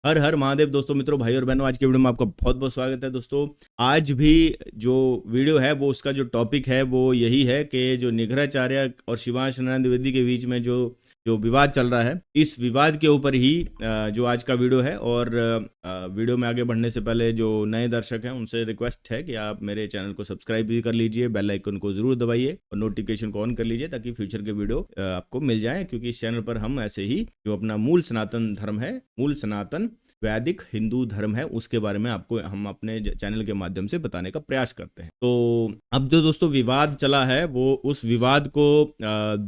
हर हर महादेव दोस्तों, मित्रों, भाई और बहनों। आज के वीडियो में आपका बहुत बहुत स्वागत है दोस्तों। आज भी जो वीडियो है वो उसका जो टॉपिक है वो यही है कि जो निग्रहाचार्य और शिवांश नारायण द्विवेदी के बीच में जो जो विवाद चल रहा है, इस विवाद के ऊपर ही जो आज का वीडियो है। और वीडियो में आगे बढ़ने से पहले जो नए दर्शक हैं उनसे रिक्वेस्ट है कि आप मेरे चैनल को सब्सक्राइब भी कर लीजिए, बेल आइकन को जरूर दबाइए और नोटिफिकेशन को ऑन कर लीजिए ताकि फ्यूचर के वीडियो आपको मिल जाए, क्योंकि इस चैनल पर हम ऐसे ही जो अपना मूल सनातन धर्म है, मूल सनातन वैदिक हिंदू धर्म है, उसके बारे में आपको हम अपने चैनल के माध्यम से बताने का प्रयास करते हैं। तो अब जो दोस्तों विवाद चला है वो उस विवाद को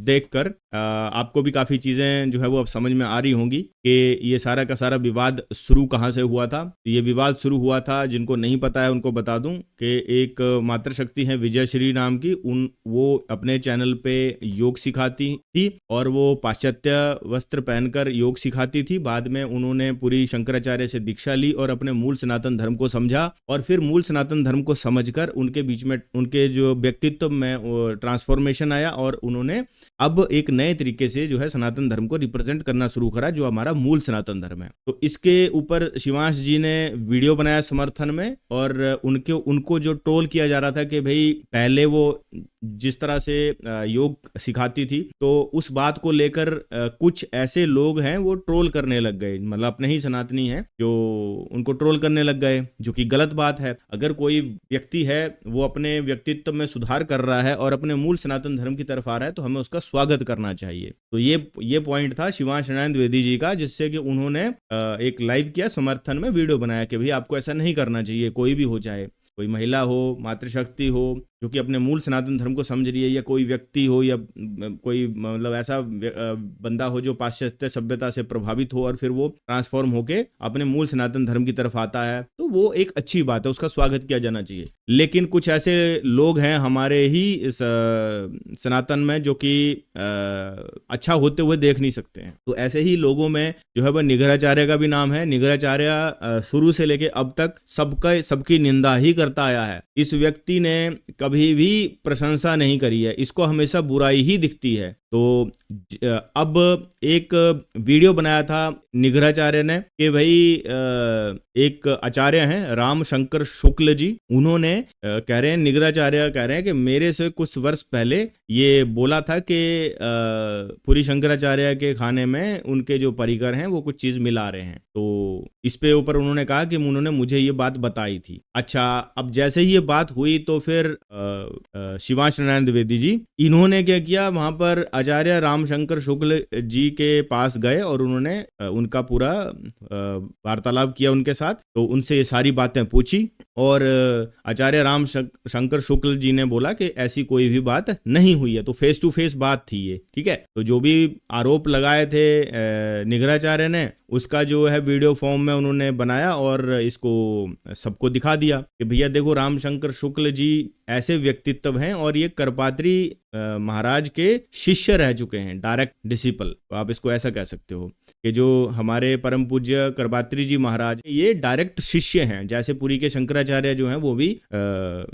देखकर आपको भी काफ़ी चीज़ें जो है वो अब समझ में आ रही होंगी कि ये सारा का सारा विवाद शुरू कहाँ से हुआ था। ये विवाद शुरू हुआ था, जिनको नहीं पता है उनको बता दूं कि एक मातृशक्ति है विजय श्री नाम की, वो अपने चैनल पे योग सिखाती थी और वो पाश्चात्य वस्त्र पहनकर योग सिखाती थी। बाद में उन्होंने पूरी शंकराचार्य से दीक्षा ली और अपने मूल सनातन धर्म को समझा, और फिर मूल सनातन धर्म को समझकर उनके बीच में उनके जो व्यक्तित्व में ट्रांसफॉर्मेशन आया और उन्होंने अब एक नए तरीके से जो है सनातन धर्म को रिप्रेजेंट करना शुरू करा, जो हमारा मूल सनातन धर्म है। तो इसके ऊपर शिवांश जी ने वीडियो बनाया समर्थन में, और उनको जो ट्रोल किया जा रहा था कि भाई पहले वो जिस तरह से योग सिखाती थी, तो उस बात को लेकर कुछ ऐसे लोग हैं वो ट्रोल करने लग गए, मतलब अपने ही सनातनी हैं जो उनको ट्रोल करने लग गए, जो कि गलत बात है। अगर कोई व्यक्ति है वो अपने व्यक्तित्व में सुधार कर रहा है और अपने मूल सनातन धर्म की तरफ आ रहा है तो हमें उसका स्वागत करना चाहिए। तो ये पॉइंट था शिवांश नारायण द्विवेदी जी का, जिससे कि उन्होंने एक लाइव किया, समर्थन में वीडियो बनाया कि भाई आपको ऐसा नहीं करना चाहिए, कोई भी हो, चाहे कोई महिला हो, मातृशक्ति हो जो कि अपने मूल सनातन धर्म को समझ रही है, या कोई व्यक्ति हो, या कोई मतलब ऐसा बंदा हो जो पाश्चात्य सभ्यता से प्रभावित हो और फिर वो ट्रांसफॉर्म होके अपने मूल सनातन धर्म की तरफ आता है, तो वो एक अच्छी बात है, उसका स्वागत किया जाना चाहिए। लेकिन कुछ ऐसे लोग हैं हमारे ही इस सनातन में जो कि अच्छा होते हुए देख नहीं सकते हैं। तो ऐसे ही लोगों में जो है वह निग्रहाचार्य का भी नाम है। निग्रहाचार्य शुरू से लेके अब तक सबकी निंदा ही करता आया है। इस व्यक्ति ने कभी भी प्रशंसा नहीं करी है, इसको हमेशा बुराई ही दिखती है। तो अब एक वीडियो बनाया था निग्रहाचार्य ने कि भाई एक आचार्य हैं राम शंकर शुक्ल जी, उन्होंने कह रहे हैं, निग्रहाचार्य कह रहे हैं कि मेरे से कुछ वर्ष पहले ये बोला था कि पूरी शंकराचार्य के खाने में उनके जो परिकर हैं वो कुछ चीज मिला रहे हैं। तो इस पे ऊपर उन्होंने कहा कि उन्होंने मुझे ये बात बताई थी। अच्छा, अब जैसे ही ये बात हुई तो फिर शिवांश नारायण द्विवेदी जी इन्होंने क्या किया, वहां पर आचार्य रामशंकर शुक्ल जी के पास गए और उन्होंने उनका पूरा वार्तालाप किया उनके साथ। तो उनसे ये सारी बातें पूछी और आचार्य राम शंकर शुक्ल जी ने बोला कि ऐसी कोई भी बात नहीं हुई है। तो फेस टू फेस बात थी ये, ठीक है। तो जो भी आरोप लगाए थे निग्रहाचार्य ने, उसका जो है वीडियो फॉर्म में उन्होंने बनाया और इसको सबको दिखा दिया कि भैया देखो, रामशंकर शुक्ल जी ऐसे व्यक्तित्व हैं और ये करपात्री महाराज के शिष्य रह चुके हैं, डायरेक्ट डिसिपल। तो आप इसको ऐसा कह सकते हो कि जो हमारे परम पूज्य करपात्री जी महाराज ये डायरेक्ट शिष्य हैं, जैसे पुरी के शंकराचार्य जो हैं वो भी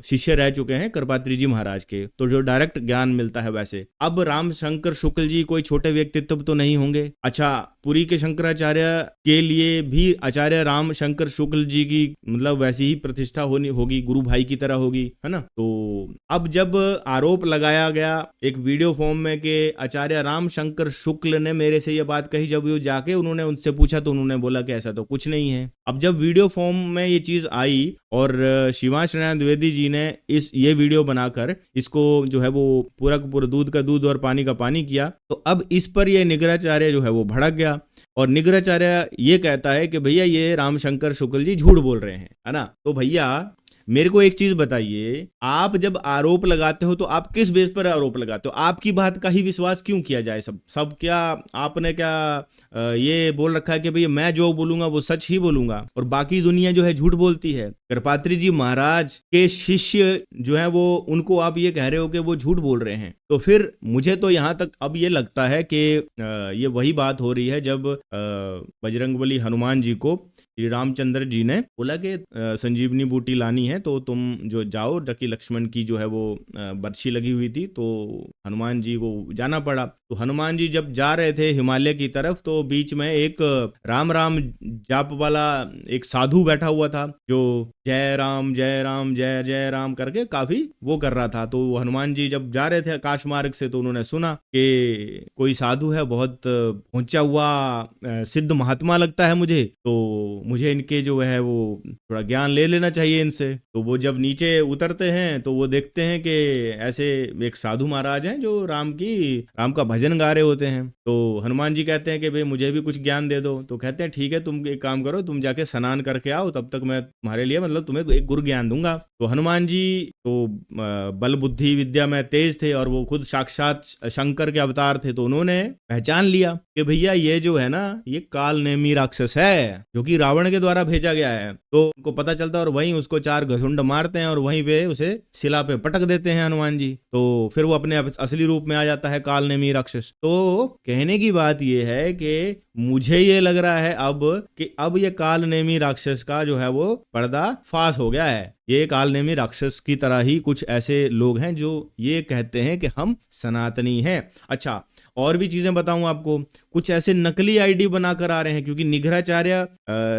शिष्य रह चुके हैं करपात्री जी महाराज के, तो जो डायरेक्ट ज्ञान मिलता है वैसे। अब रामशंकर शुक्ल जी कोई छोटे व्यक्तित्व तो नहीं होंगे। अच्छा, पुरी के शंकराचार्य के लिए भी आचार्य राम शंकर शुक्ल जी की मतलब वैसी ही प्रतिष्ठा होगी, गुरु भाई की तरह होगी, है ना। तो अब जब आरोप लगाया गया एक वीडियो फॉर्म में कि आचार्य राम शंकर शुक्ल ने मेरे से ये बात कही, जब वो जाके उन्होंने उनसे पूछा तो उन्होंने बोला कि ऐसा तो कुछ नहीं है। अब जब वीडियो फॉर्म में ये चीज आई और शिवांश नारायण द्विवेदी जी ने ये वीडियो बनाकर इसको जो है वो पूरा का पूरा दूध का दूध और पानी का पानी किया, तो अब इस पर ये निग्रहाचार्य जो है वो भड़क गया और निग्रहाचार्य ये कहता है कि भैया ये रामशंकर शुक्ल जी झूठ बोल रहे हैं, है ना। तो भैया मेरे को एक चीज बताइए, आप जब आरोप लगाते हो तो आप किस बेस पर आरोप लगाते हो? आपकी बात का ही विश्वास क्यों किया जाए? सब क्या आपने क्या ये बोल रखा है कि भैया मैं जो बोलूंगा वो सच ही बोलूंगा और बाकी दुनिया जो है झूठ बोलती है? करपात्री जी महाराज के शिष्य जो है वो, उनको आप ये कह रहे हो कि वो झूठ बोल रहे हैं। तो फिर मुझे तो यहाँ तक अब ये लगता है कि ये वही बात हो रही है जब बजरंगबली हनुमान जी को श्री रामचंद्र जी ने बोला कि संजीवनी बूटी लानी है हैं तो तुम जो जाओ, कि लक्ष्मण की जो है वो बर्छी लगी हुई थी, तो हनुमान जी को जाना पड़ा। तो हनुमान जी जब जा रहे थे हिमालय की तरफ, तो बीच में एक राम राम जाप वाला एक साधु बैठा हुआ था, जो जय राम जय राम जय जय राम करके काफी वो कर रहा था। तो हनुमान जी जब जा रहे थे आकाश मार्ग से, तो उन्होंने सुना कि कोई साधु है, बहुत पहुंचा हुआ सिद्ध महात्मा लगता है मुझे, तो मुझे इनके जो है वो थोड़ा ज्ञान ले लेना चाहिए इनसे। तो वो जब नीचे उतरते हैं तो वो देखते हैं कि ऐसे एक साधु महाराज हैं जो राम का भजन गा रहे होते हैं। तो हनुमान जी कहते हैं कि भाई मुझे भी कुछ ज्ञान दे दो। तो कहते हैं ठीक है, तुम एक काम करो, तुम जाके स्नान करके आओ, तब तक मैं तुम्हारे लिए मतलब तुम्हें एक गुरु ज्ञान दूंगा। तो हनुमान जी तो बल बुद्धि विद्या में तेज थे और वो खुद साक्षात शंकर के अवतार थे, तो उन्होंने पहचान लिया कि भैया ये जो है ना, ये काल नेमी राक्षस है जो कि रावण के द्वारा भेजा गया है। तो उनको पता चलता है और वहीं उसको 4 घसुंड मारते हैं और वहीं पे उसे शिला पे पटक देते हैं हनुमान जी। तो फिर वो अपने असली रूप में आ जाता है काल नेमी राक्षस। तो कहने की बात ये है कि मुझे ये लग रहा है अब ये काल नेमी राक्षस का जो है वो पर्दा फाश हो गया है। ये काल नेमी राक्षस की तरह ही कुछ ऐसे लोग हैं जो ये कहते हैं कि हम सनातनी हैं। अच्छा, और भी चीजें बताऊं आपको, कुछ ऐसे नकली आईडी बनाकर आ रहे हैं, क्योंकि निघराचार्य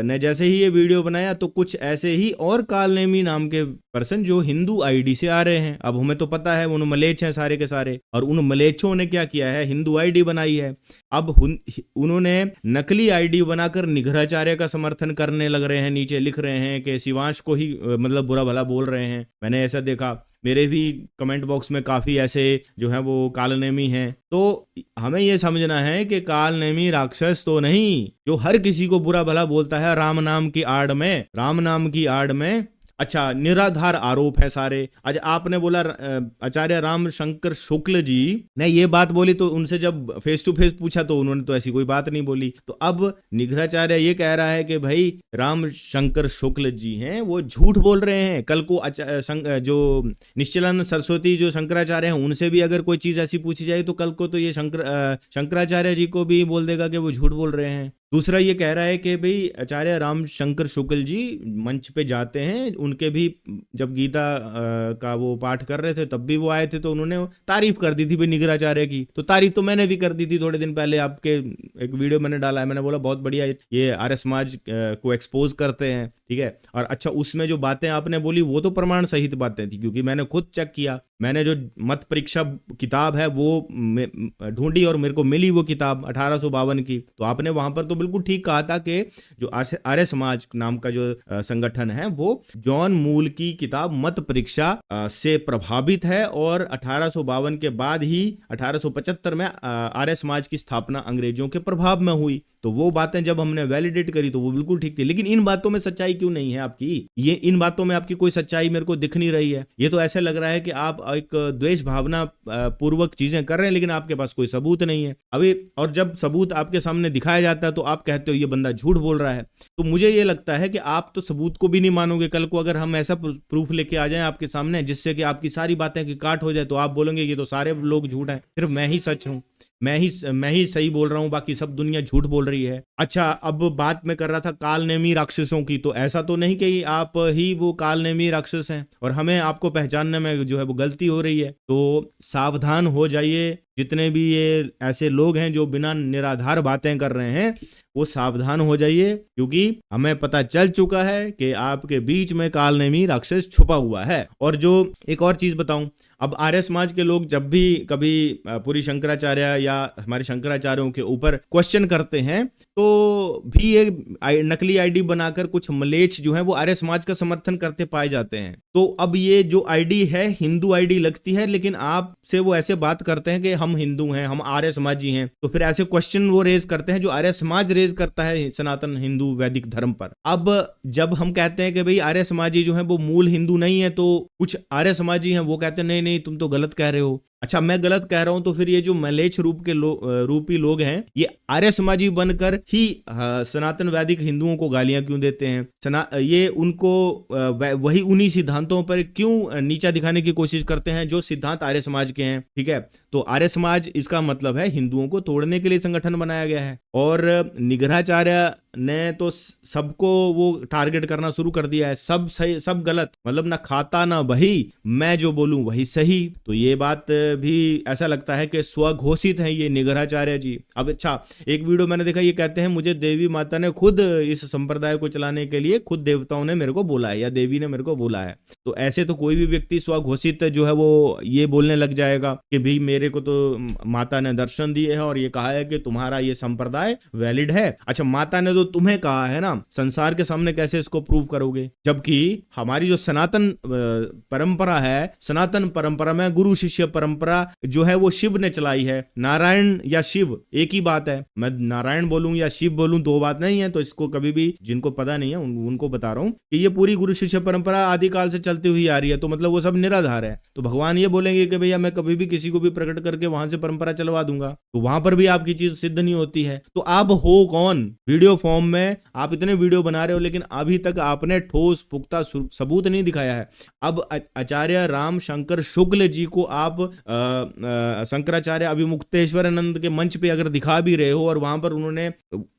ने जैसे ही ये वीडियो बनाया तो कुछ ऐसे ही और कालनेमी नाम के पर्सन जो हिंदू आईडी से आ रहे हैं। अब हमें तो पता है उन मलेच्छ हैं सारे के सारे, और उन मलेच्छों ने क्या किया है, हिंदू आईडी बनाई है। अब उन्होंने नकली आईडी बनाकर निघराचार्य का समर्थन करने लग रहे हैं, नीचे लिख रहे हैं कि शिवांश को ही मतलब बुरा भला बोल रहे हैं। मैंने ऐसा देखा, मेरे भी कमेंट बॉक्स में काफी ऐसे जो है वो कालनेमी हैं। तो हमें ये समझना है कि कालनेमी राक्षस तो नहीं, जो हर किसी को बुरा भला बोलता है राम नाम की आड़ में। अच्छा, निराधार आरोप है सारे। आज आपने बोला आचार्य राम शंकर शुक्ल जी ने ये बात बोली, तो उनसे जब फेस टू फेस पूछा तो उन्होंने तो ऐसी कोई बात नहीं बोली। तो अब निघराचार्य ये कह रहा है कि भाई राम शंकर शुक्ल जी हैं वो झूठ बोल रहे हैं। कल को जो निश्चलानंद सरस्वती जो शंकराचार्य हैं उनसे भी अगर कोई चीज ऐसी पूछी जाए तो कल को तो ये शंकराचार्य जी को भी बोल देगा कि वो झूठ बोल रहे हैं। दूसरा ये कह रहा है कि भाई आचार्य राम शंकर शुक्ल जी मंच पे जाते हैं, उनके भी जब गीता का वो पाठ कर रहे थे तब भी वो आए थे, तो उन्होंने तारीफ कर दी थी भाई निघराचार्य की। तो तारीफ तो मैंने भी कर दी थी थोड़े दिन पहले, आपके एक वीडियो मैंने डाला है, मैंने बोला बहुत बढ़िया ये आर्य समाज को एक्सपोज करते हैं, ठीक है। और अच्छा, उसमें जो बातें आपने बोली वो तो प्रमाण सहित बातें थी, क्योंकि मैंने खुद चेक किया। मैंने जो मत परीक्षा किताब है वो ढूंढी और मेरे को मिली वो किताब 1852 की। तो आपने वहां पर तो बिल्कुल ठीक कहा था कि जो आर्य समाज नाम का जो संगठन है वो जॉन मूल की किताब मत परीक्षा से प्रभावित है, और 1852 के बाद ही 1875 में आर्य समाज की स्थापना अंग्रेजों के प्रभाव में हुई। तो वो बातें जब हमने वैलिडेट करी तो वो बिल्कुल ठीक थी। लेकिन इन बातों में सच्चाई क्यों नहीं है आपकी? इन बातों में आपकी कोई सच्चाई मेरे को दिख नहीं रही है। ये तो ऐसे लग रहा है कि आप एक द्वेष भावना पूर्वक चीजें कर रहे हैं, लेकिन आपके पास कोई सबूत नहीं है अभी। और जब सबूत आपके सामने दिखाया जाता है तो आप कहते हो ये बंदा झूठ बोल रहा है। तो मुझे ये लगता है कि आप तो सबूत को भी नहीं मानोगे। कल को अगर हम ऐसा प्रूफ लेके आ जाएं आपके सामने जिससे कि आपकी सारी बातें की काट हो जाए, तो आप बोलेंगे ये तो सारे लोग झूठ हैं, सिर्फ मैं ही सच हूं, मैं ही सही बोल रहा हूं, बाकी सब दुनिया झूठ बोल रही है। अच्छा, अब बात मैं कर रहा था कालनेमी राक्षसों की। तो ऐसा तो नहीं कि आप ही वो कालनेमी राक्षस हैं और हमें आपको पहचानने में जो है वो गलती हो रही है। तो सावधान हो जाइए, जितने भी ये ऐसे लोग हैं जो बिना निराधार बातें कर रहे हैं वो सावधान हो जाइए, क्योंकि हमें पता चल चुका है कि आपके बीच में कालनेमी राक्षस छुपा हुआ है। और जो एक और चीज बताऊं, अब आर्य समाज के लोग जब भी कभी पूरी शंकराचार्य या हमारे शंकराचार्यों के ऊपर क्वेश्चन करते हैं तो भी ये नकली आईडी बनाकर कुछ मलेच्छ जो है वो आर्य समाज का समर्थन करते पाए जाते हैं। तो अब ये जो आईडी है हिंदू आईडी लगती है, लेकिन आपसे वो ऐसे बात करते हैं कि हम हिंदू हैं, हम आर्य समाजी हैं। तो फिर ऐसे क्वेश्चन वो रेज करते हैं जो आर्य समाज रेज करता है सनातन हिंदू वैदिक धर्म पर। अब जब हम कहते हैं कि भाई आर्य समाजी जो है वो मूल हिंदू नहीं है, तो कुछ आर्य समाजी हैं वो कहते हैं नहीं नहीं तुम तो गलत कह रहे हो। अच्छा, मैं गलत कह रहा हूं तो फिर ये जो मलेच्छ रूपी लोग हैं ये आर्य समाजी बनकर ही सनातन वैदिक हिंदुओं को गालियां क्यों देते हैं? ये उनको वही उन्हीं सिद्धांतों पर क्यों नीचा दिखाने की कोशिश करते हैं जो सिद्धांत आर्य समाज के हैं, ठीक है। तो आर्य समाज इसका मतलब है हिंदुओं को तोड़ने के लिए संगठन बनाया गया है। और निघराचार्य ने तो सबको वो टारगेट करना शुरू कर दिया है, सब सही सब गलत, मतलब ना खाता ना बही, मैं जो बोलूं वही सही। तो ये बात भी ऐसा लगता है कि स्वघोषित है ये निग्रहाचार्य जी। अब अच्छा, एक वीडियो मैंने देखा, ये कहते हैं मुझे देवी माता ने खुद इस संप्रदाय को चलाने के लिए, खुद देवताओं ने मेरे को बोला है या देवी ने मेरे को बोला है। तो ऐसे तो कोई भी व्यक्ति स्वघोषित जो है वो ये बोलने लग जाएगा कि भाई मेरे को तो माता ने दर्शन दिए है और ये कहा है कि तुम्हारा ये संप्रदाय वैलिड है। अच्छा, माता ने तो तुम्हें कहा है ना, संसार के सामने कैसे इसको प्रूव करोगे? जबकि हमारी जो सनातन परंपरा है, सनातन परंपरा में गुरु शिष्य परंपरा जो है वो शिव ने चलाई है। नारायण या शिव एक ही बात है, मैं नारायण बोलूं या शिव बोलूं दो बात नहीं है। तो इसको कभी भी, जिनको पता नहीं है उनको बता रहा हूं कि ये पूरी गुरु शिष्य परंपरा आदिकाल से चलती हुई आ रही है। तो मतलब वो सब निराधार है। तो भगवान ये बोलेंगे कि भैया मैं कभी भी किसी को भी प्रकट करके वहां से परंपरा चलवा दूंगा, तो वहां पर भी आपकी चीज सिद्ध नहीं होती है। तो आप हो कौन? वीडियो फॉर्म में आप इतने वीडियो बना रहे हो, लेकिन अभी तक आपने ठोस पुख्ता सबूत नहीं दिखाया है। अब आचार्य राम शंकर शुक्ल जी को आप शंकराचार्य अभिमुक्तेश्वरानंद के मंच पे अगर दिखा भी रहे हो और वहां पर उन्होंने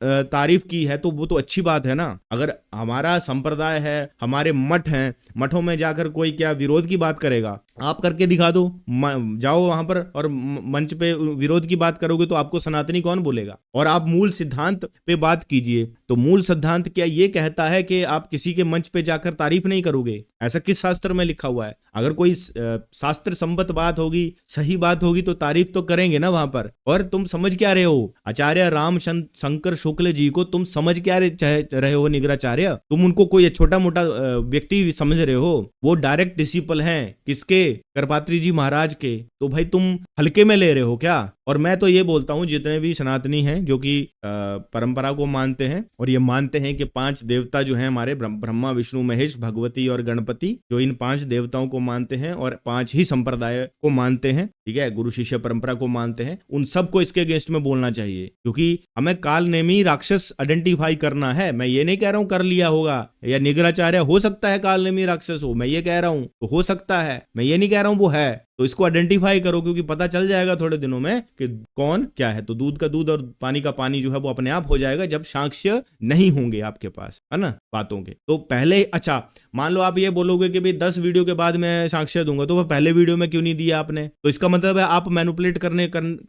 तारीफ की है, तो वो तो अच्छी बात है ना। अगर हमारा संप्रदाय है, हमारे मठ हैं, मठों में जाकर कोई क्या विरोध की बात करेगा? आप करके दिखा दो, जाओ वहां पर और मंच पे विरोध की बात करोगे तो आपको सनातनी कौन बोलेगा? और आप मूल सिद्धांत पे बात कीजिए। तो मूल सिद्धांत क्या ये कहता है कि आप किसी के मंच पे जाकर तारीफ नहीं करोगे? ऐसा किस शास्त्र में लिखा हुआ है? अगर कोई शास्त्र संबद्ध बात होगी, सही बात होगी, तो तारीफ तो करेंगे ना वहां पर। और तुम समझ क्या रहे हो आचार्य राम शंकर शुक्ल जी को? तुम समझ क्या रहे हो निग्रहाचार्य? तुम उनको कोई छोटा मोटा व्यक्ति समझ रहे हो? वो डायरेक्ट डिसिपल हैं किसके? करपात्री जी महाराज के। तो भाई तुम हल्के में ले रहे हो क्या? और मैं तो ये बोलता हूं, जितने भी सनातनी हैं जो कि परंपरा को मानते हैं और ये मानते हैं कि 5 देवता जो हैं हमारे, ब्रह्मा विष्णु महेश भगवती और गणपति, जो इन 5 देवताओं को मानते हैं और 5 ही संप्रदाय को मानते हैं, ठीक है, गुरु शिष्य परंपरा को मानते हैं, उन सबको इसके अगेंस्ट में बोलना चाहिए। क्योंकि हमें कालनेमी राक्षस आइडेंटिफाई करना है। मैं ये नहीं कह रहा हूं कर लिया होगा, या निग्रहाचार्य हो सकता है कालनेमी राक्षस हो, मैं ये कह रहा हूं तो हो सकता है, मैं ये नहीं कह रहा हूं वो है। तो इसको आइडेंटिफाई करो, क्योंकि पता चल जाएगा थोड़े दिनों में कि कौन क्या है। तो दूध का दूध और पानी का पानी जो है वो अपने आप हो जाएगा जब साक्ष्य नहीं होंगे आपके पास, है ना, बातों के। तो पहले, अच्छा मान लो आप ये बोलोगे कि भाई 10 वीडियो के बाद मैं साक्ष्य दूंगा, तो वो पहले वीडियो में क्यों नहीं दिया आपने? तो इसका मतलब है आप मैनिपुलेट कर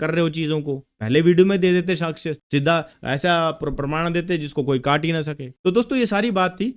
रहे हो चीजों को। पहले वीडियो में दे देते साक्ष्य, सीधा ऐसा प्रमाण देते जिसको कोई काट ही ना सके। तो दोस्तों ये सारी बात थी।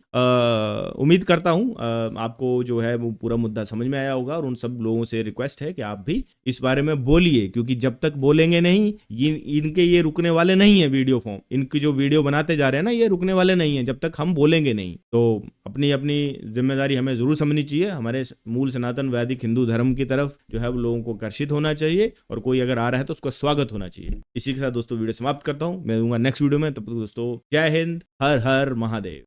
उम्मीद करता हूं आपको जो है वो पूरा मुद्दा समझ में आया होगा। और उन सब लोगों से रिक्वेस्ट है कि आप भी इस बारे में बोलिए, क्योंकि जब तक बोलेंगे नहीं, इनके ये रुकने वाले नहीं है वीडियो फॉर्म। इनकी जो वीडियो बनाते जा रहे हैं ना, ये रुकने वाले नहीं है जब तक हम बोलेंगे नहीं। तो अपनी अपनी जिम्मेदारी हमें जरूर समझनी चाहिए। हमारे मूल सनातन वैदिक हिंदू धर्म की तरफ जो है वो लोगों को आकर्षित होना चाहिए, और कोई अगर आ रहा है तो उसका स्वागत होना चाहिए। इसी के साथ दोस्तों वीडियो समाप्त करता हूं, मैं दूंगा नेक्स्ट वीडियो में। तब तक दोस्तों जय हिंद, हर हर महादेव।